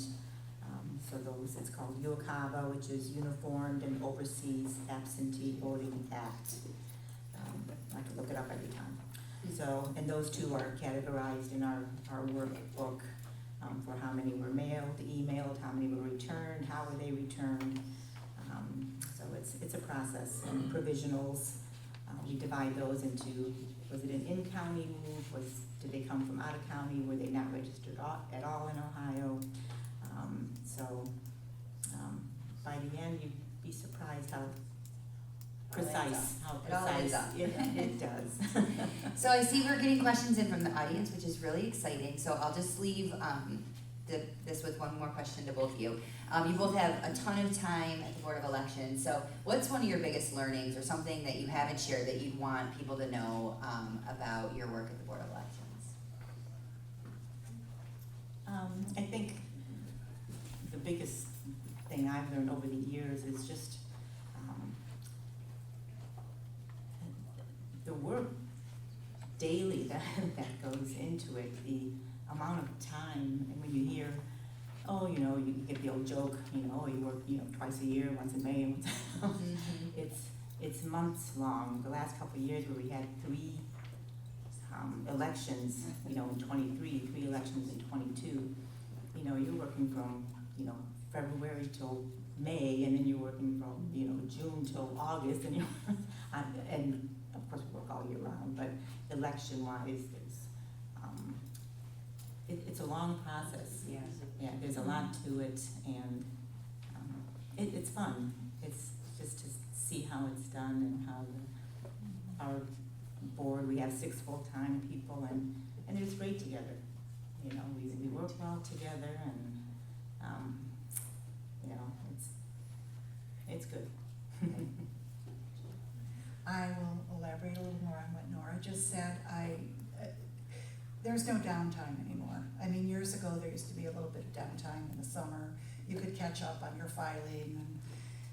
so those, it's called UOCAVA, which is Uniformed and Overseas Absentee Voting Act. I have to look it up every time. So, and those two are categorized in our workbook for how many were mailed, emailed, how many were returned, how were they returned. So it's a process. And provisionals, we divide those into, was it an in-county move, did they come from out of county, were they not registered at all in Ohio? By the end, you'd be surprised how precise it does. So I see we're getting questions in from the audience, which is really exciting. So I'll just leave this with one more question to both of you. You both have a ton of time at the Board of Elections. So what's one of your biggest learnings or something that you haven't shared that you'd want people to know about your work at the Board of Elections? I think the biggest thing I've learned over the years is just the work daily that goes into it, the amount of time, and when you hear, you get the old joke, you work, twice a year, once in May, it's months long. The last couple of years where we had 3 elections, in 23, 3 elections in 22, you're working from, February till May, and then you're working from, June till August, and and of course we work all year round, but election-wise, it's a long process. Yeah. Yeah, there's a lot to it, and it's fun. It's just to see how it's done and how our board, we have 6 full-time people, and it's great together. We work well together, and it's good. I will elaborate a little more on what Nora just said. There's no downtime anymore. I mean, years ago, there used to be a little bit of downtime in the summer. You could catch up on your filing and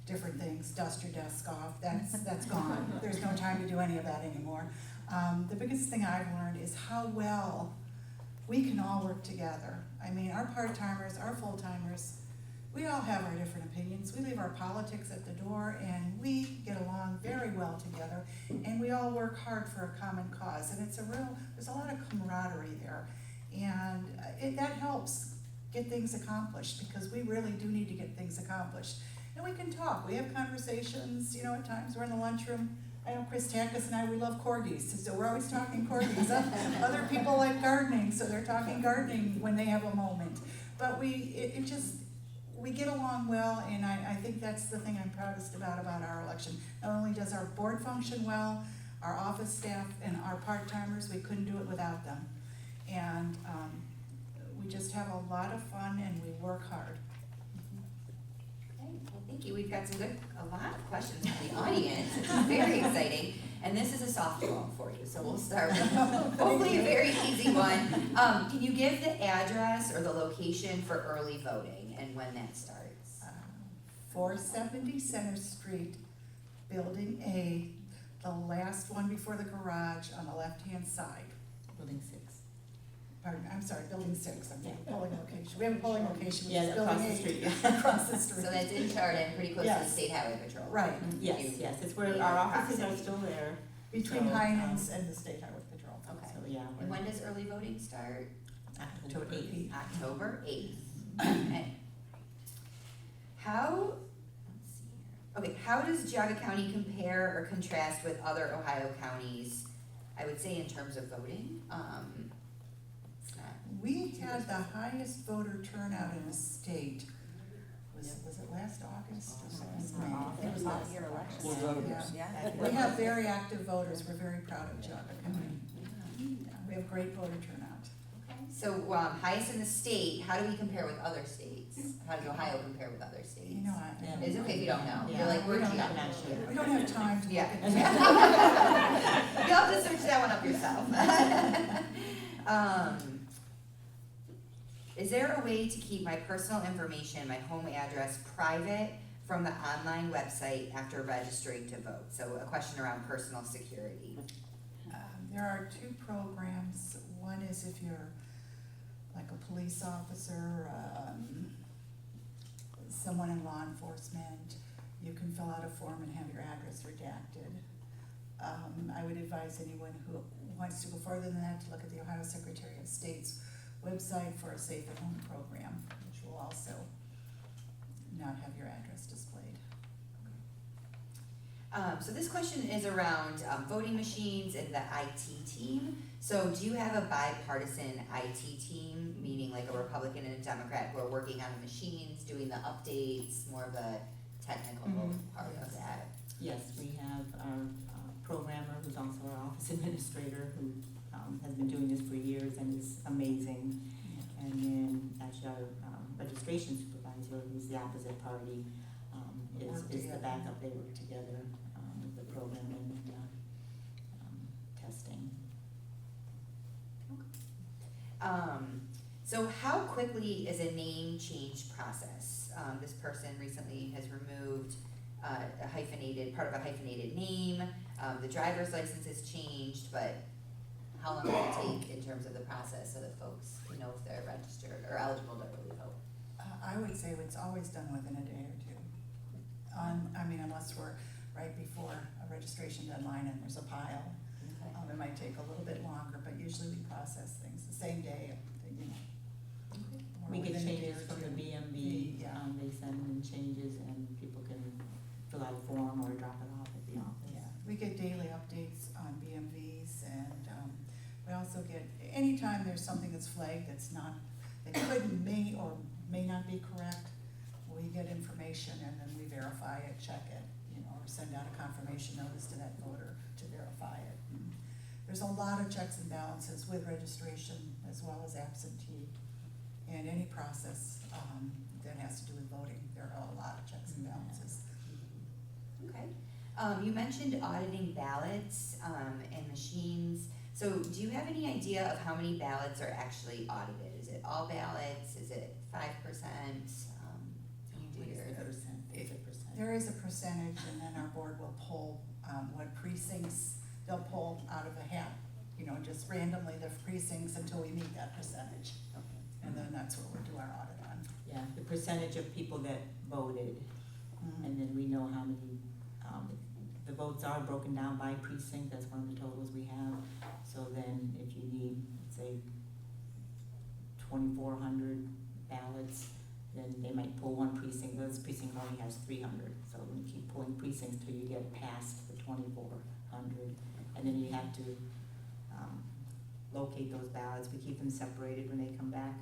different things, dust your desk off. That's gone. There's no time to do any of that anymore. The biggest thing I've learned is how well we can all work together. I mean, our part-timers, our full-timers, we all have our different opinions. We leave our politics at the door, and we get along very well together, and we all work hard for a common cause. And there's a lot of camaraderie there, and that helps get things accomplished, because we really do need to get things accomplished. And we can talk, we have conversations, at times we're in the lunchroom. I know Chris Takas and I, we love corgis, so we're always talking corgis. Other people like gardening, so they're talking gardening when they have a moment. But we get along well, and I think that's the thing I'm proudest about our election. Not only does our board function well, our office staff and our part-timers, we couldn't do it without them. And we just have a lot of fun, and we work hard. Okay, well, thank you. We've got a lot of questions from the audience, which is very exciting. And this is a softball for you, so we'll start with hopefully a very easy one. Can you give the address or the location for early voting and when that starts? 470 Center Street, Building A, the last one before the garage on the left-hand side. Building 6. Pardon, I'm sorry, Building 6, I'm thinking polling location. We have a polling location, which is Yeah, Building across the 8. street. Across the street. So that's in Chardon, pretty close to the Yes. State Highway Patrol. Right, Yes, it's where our offices are still there. between So, Heinens and the State Highway Patrol. Okay. So, yeah. And when does early voting start? October 8th. October 8th. Okay. How does Geauga County compare or contrast with other Ohio counties, I would say in terms of voting? It's not, We had the highest voter turnout in the state was it last August or so? It was last year election. Yeah. We have very active voters, we're very proud of Geauga County. Yeah, we have great voter turnout. So, highest in the state, how do we compare with other states? How does Ohio compare with other states? You know, It's okay if you don't know, Yeah. you're like, We we're don't Geauga. I'm not sure. we don't have time to look Yeah. at You'll have to search that one up yourself. Is there a way to keep my personal information, my home address, private from the online website after registering to vote? So a question around personal security. There are two programs. One is if you're like a police officer, someone in law enforcement, you can fill out a form and have your address redacted. I would advise anyone who wants to go further than that to look at the Ohio Secretary of State's website for a safe at home program, which will also not have your address displayed. So this question is around voting machines and the IT team. So do you have a bipartisan IT team, meaning like a Republican and a Democrat who are working on the machines, doing the updates, more of the technical part of that? Yes, we have our programmer, who's also our office administrator, who has been doing this for years and is amazing. And then actually our registration supervisor, who's the opposite party, is the backup. They work together with the programming and testing. So how quickly is a name change process? This person recently has removed part of a hyphenated name. The driver's license has changed, but how long will it take in terms of the process so that folks know if they're registered or eligible to really vote? I would say it's always done within a day or two. Unless we're right before a registration deadline and there's a pile. It might take a little bit longer, but usually we process things the same day, or We get within a day changes or from the two. BMV, Yeah. they send in changes and people can fill out a form or drop it off at the office. Yeah, we get daily updates on BMVs, and we also get, anytime there's something that's flagged that may or may not be correct, we get information and then we verify it, check it, or send out a confirmation notice to that voter to verify it. And there's a lot of checks and balances with registration as well as absentee, and any process that has to do with voting, there are a lot of checks and balances. Okay. You mentioned auditing ballots and machines. So do you have any idea of how many ballots are actually audited? Is it all ballots? Is it 5%? What is the percent? Is it percent? There is a percentage, and then our board will pull what precincts, they'll pull out of a hat, just randomly the precincts until we meet that percentage. And then that's what we'll do our audit on. Yeah, the percentage of people that voted, Mhm. and then we know how many, the votes are broken down by precinct, that's one of the totals we have. So then if you need, say, 2,400 ballots, then they might pull one precinct, this precinct only has 300. So we keep pulling precincts till you get past the 2,400. And then you have to locate those ballots. We keep them separated when they come back.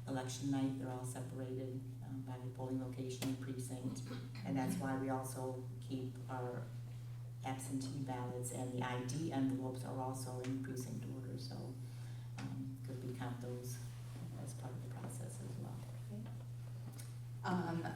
Election night, they're all separated by the polling location and precinct. And that's why we also keep our absentee ballots, and the ID envelopes are also in precinct order, so, because we count those as part of the process as well.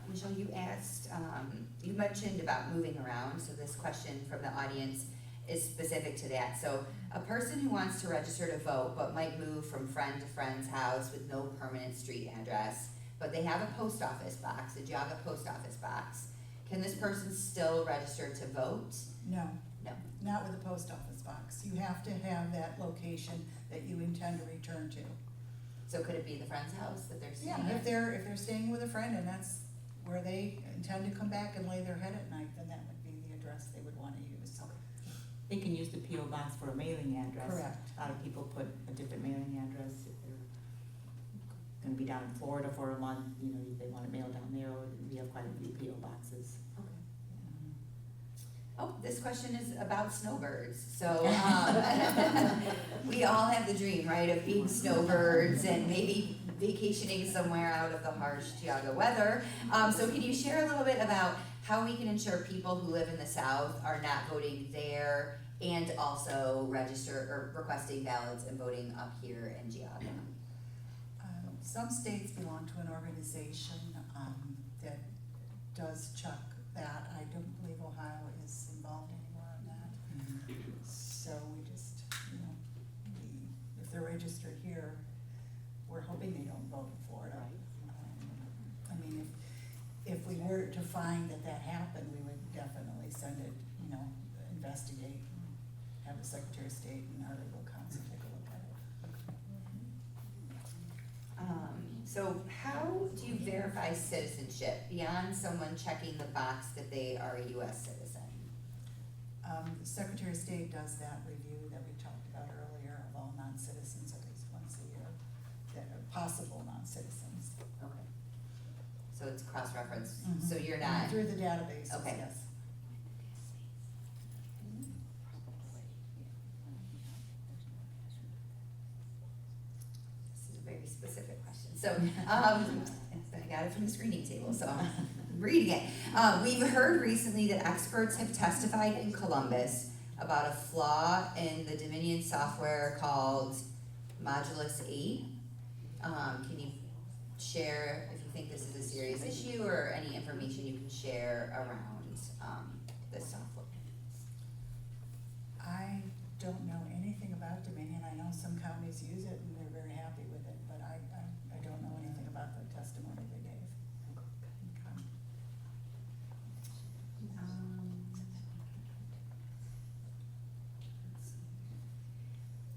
Michelle, you mentioned about moving around, so this question from the audience is specific to that. So a person who wants to register to vote but might move from friend to friend's house with no permanent street address, but they have a post office box, a Geauga post office box, can this person still register to vote? No. No. Not with a post office box. You have to have that location that you intend to return to. So could it be the friend's house that they're staying Yeah, at? if they're staying with a friend and that's where they intend to come back and lay their head at night, then that would be the address they would wanna use. They can use the PO box for a mailing address. Correct. A lot of people put a different mailing address if they're gonna be down in Florida for a month, they want it mailed down there, or we have quite a few PO boxes. Okay. Oh, this question is about snowbirds. So we all have the dream, right, of being snowbirds and maybe vacationing somewhere out of the harsh Geauga weather. So can you share a little bit about how we can ensure people who live in the South are not voting there and also requesting ballots and voting up here in Geauga? Some states belong to an organization, that does check that. I don't believe Ohio is involved anymore in that. So we just, if they're registered here, we're hoping they don't vote for it. I mean, if we were to find that happened, we would definitely send it, investigate, have the Secretary of State and our legal counsel take a look at it. So how do you verify citizenship beyond someone checking the box that they are a US citizen? The Secretary of State does that review that we talked about earlier of all non-citizens at least once a year, that are possible non-citizens. Okay. So it's cross-reference, Mhm. so you're not, Through the databases, Okay. yes. this is a very specific question. So, I got it from the screening table, so I'm reading it. We've heard recently that experts have testified in Columbus about a flaw in the Dominion software called Modulus 8. Can you share if you think this is a serious issue or any information you can share around this software? I don't know anything about Dominion. I know some counties use it and they're very happy with it, but I don't know anything about the testimony they gave. Okay.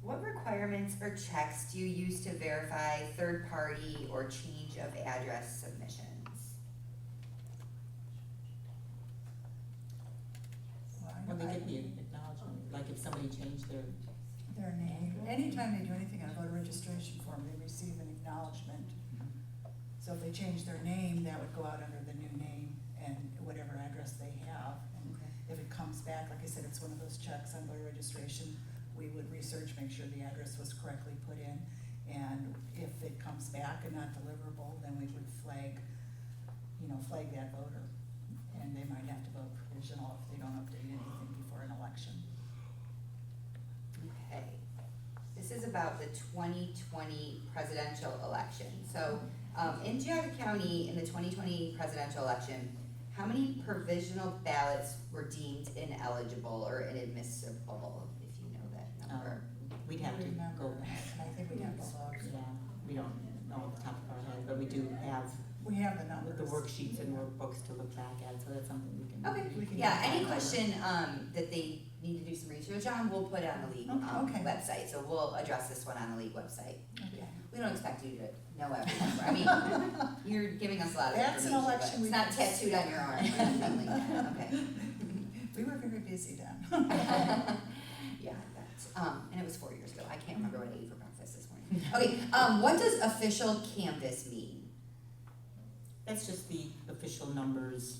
What requirements or checks do you use to verify third-party or change of address submissions? Well, they get the acknowledgement, like if somebody changed their, Their name, anytime they do anything on a voter registration form, they receive an acknowledgement. So if they change their name, that would go out under the new name and whatever address they have. And if it comes back, like I said, it's one of those checks on voter registration, we would research, make sure the address was correctly put in. And if it comes back and not deliverable, then we would flag that voter. And they might have to vote provisional if they don't update anything before an election. Okay. This is about the 2020 presidential election. So, in Geauga County, in the 2020 presidential election, how many provisional ballots were deemed ineligible or inadmissible, if you know that number? we'd have to Remember go that, back. and I think we have to log. Yeah, we don't know off the top of our head, but we do have We have the numbers. the worksheets and workbooks to look back at, so that's something we can. Okay, We can yeah, do any that. question, that they need to do some research on, we'll put on the league, Okay. website, so we'll address this one on the league website. Okay. We don't expect you to know every number, I mean, you're giving us a lot of That's an information, but election it's we not can- tattooed on your arm or anything like that, okay? We were very busy then. Yeah, that's, and it was 4 years ago, I can't remember what I ate for breakfast this morning. Okay, what does official canvass mean? That's just the official numbers,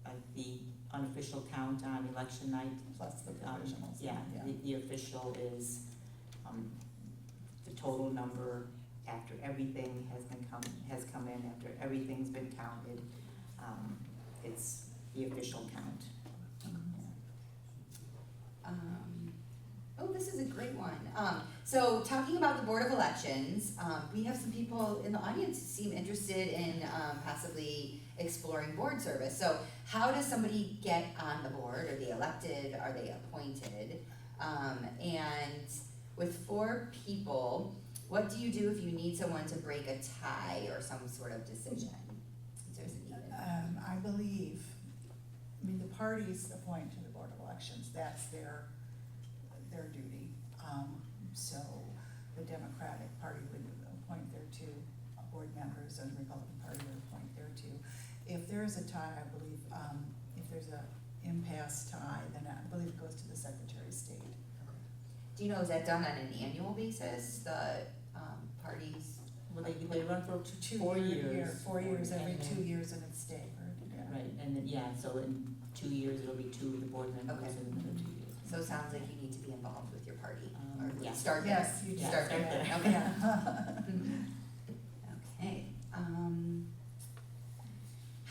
like the unofficial count on election night. Plus the provisionals. Yeah, the official is, the total number after everything has come in, after everything's been counted. It's the official count. Oh, this is a great one. So talking about the Board of Elections, we have some people in the audience who seem interested in possibly exploring board service. So how does somebody get on the board? Are they elected? Are they appointed? And with 4 people, what do you do if you need someone to break a tie or some sort of decision? If there's a need. I believe, the parties appoint to the Board of Elections, that's their duty. So the Democratic Party would appoint their 2 board members, and the Republican Party would appoint their 2. If there is a tie, I believe, if there's a impasse tie, then I believe it goes to the Secretary of State. Do you know, is that done on an annual basis, the parties? Well, they run for 2 4 year, years. 4 years, every and 2 then- years, and it's staggered, yeah. Right, and then, yeah, so in 2 years, it'll be 2 of the board members Okay. and another 2 years. So it sounds like you need to be involved with your party, or Yeah. start there. Yes, you Yeah, Start start there, there. okay. Yeah.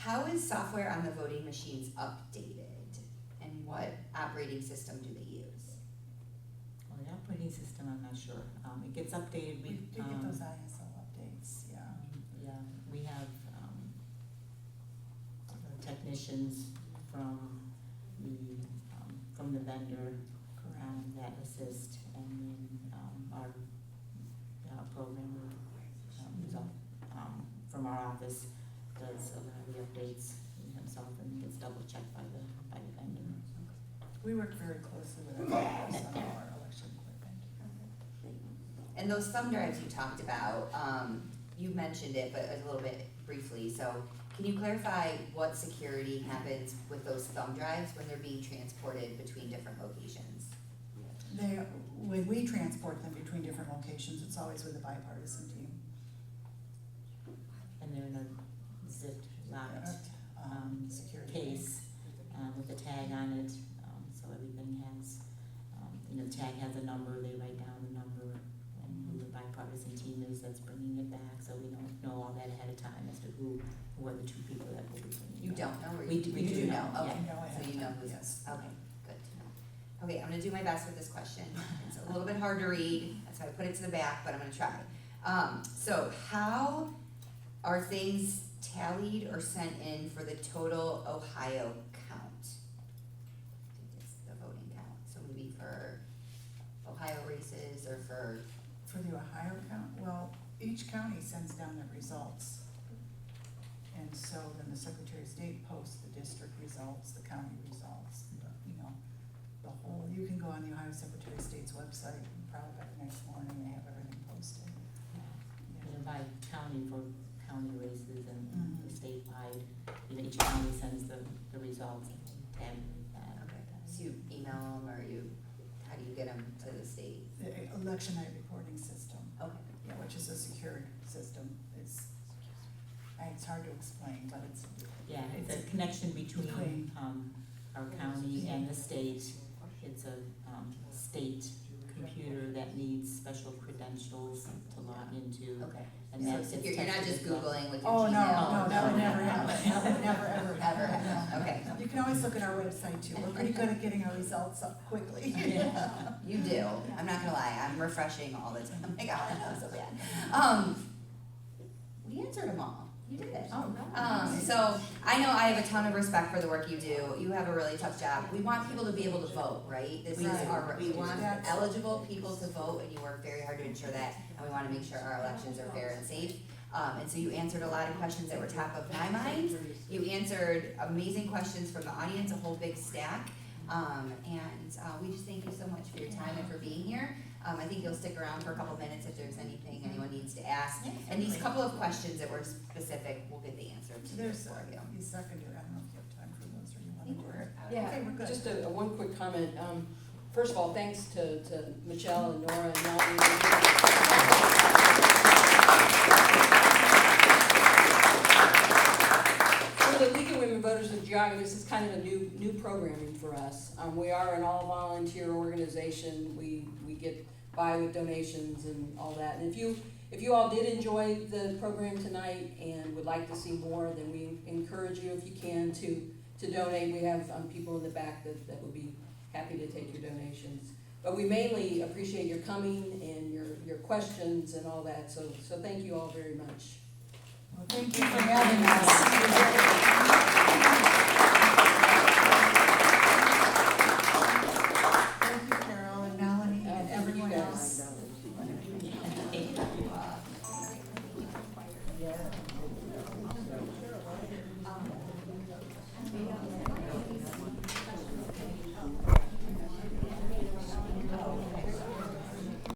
how is software on the voting machines updated? And what operating system do they use? Well, the operating system, I'm not sure. It gets updated, We did get those ISO updates, yeah. yeah, we have, technicians from the vendor, that assist, and then, our, programmer, from our office does a lot of the updates himself and gets double checked by the vendor. We work very closely with our vendors on our election equipment. And those thumb drives you talked about, you mentioned it, but a little bit briefly, so can you clarify what security happens with those thumb drives when they're being transported between different locations? When we transport them between different locations, it's always with a bipartisan team. And they're in a zipped locked, Security. case, with a tag on it, so everything has, the tag has a number, they write down the number and who the bipartisan team is that's bringing it back, so we don't know all that ahead of time as to who are the two people that will be bringing it. You back. don't know, or We you do do know, know? Okay, yeah. so you know who's, Yes. okay, good to know. Okay, I'm gonna do my best with this question. It's a little bit hard to read, that's why I put it to the back, but I'm gonna try. So how are things tallied or sent in for the total Ohio count? It's the voting count, so maybe for Ohio races or for, For the Ohio count, well, each county sends down their results. And so then the Secretary of State posts the district results, the county results, the whole, you can go on the Ohio Secretary of State's website and probably by the next morning they have everything posted. By county for county races and Mhm. the statewide, each county sends the results and tag that. okay, so you email them or how do you get them to the state? The election night reporting system, Okay, yeah, which is a secured system, it's hard to explain, but it's. Yeah, it's It's a connection between, between- our county and the state. It's a, state computer that needs special credentials to log into. okay. And So that gets you're not tested just as well. Googling with your Oh, Gmail? no, that would No. never happen, that would never, ever Ever happen. happen, okay. You can always look at our website too, we're pretty good at getting our results up quickly. You do, I'm not gonna lie, I'm refreshing all the time, like, oh, that was so bad. We answered them all, you did it. So, I know I have a ton of respect for the work you do, you have a really tough job, we want people to be able to vote, right? This is Right. our, we want That's- eligible people to vote, and you work very hard to ensure that, and we wanna make sure our elections are fair and safe. And so you answered a lot of questions that were top of my mind, you answered amazing questions from the audience, a whole big stack. We just thank you so much for your time and for being here. I think you'll stick around for a couple minutes if there's anything anyone needs to ask. And these couple of questions that were specific, we'll get the answer to There's for you. the secondary, I don't know if you have time for those or you I wanna think do we're it. out. Yeah, Okay, we're good. just a one quick comment. First of all, thanks to Michelle and Nora and Melanie. For the League of Women Voters of Geauga, this is kind of a new programming for us. We are an all-volunteer organization. We get by with donations and all that. And if you all did enjoy the program tonight and would like to see more, then we encourage you, if you can, to donate. We have people in the back that would be happy to take your donations. But we mainly appreciate your coming and your questions and all that. So thank you all very much. Well, thank you for having us. Thank you, Carol and Melanie and Thank you everyone guys. else. Yeah.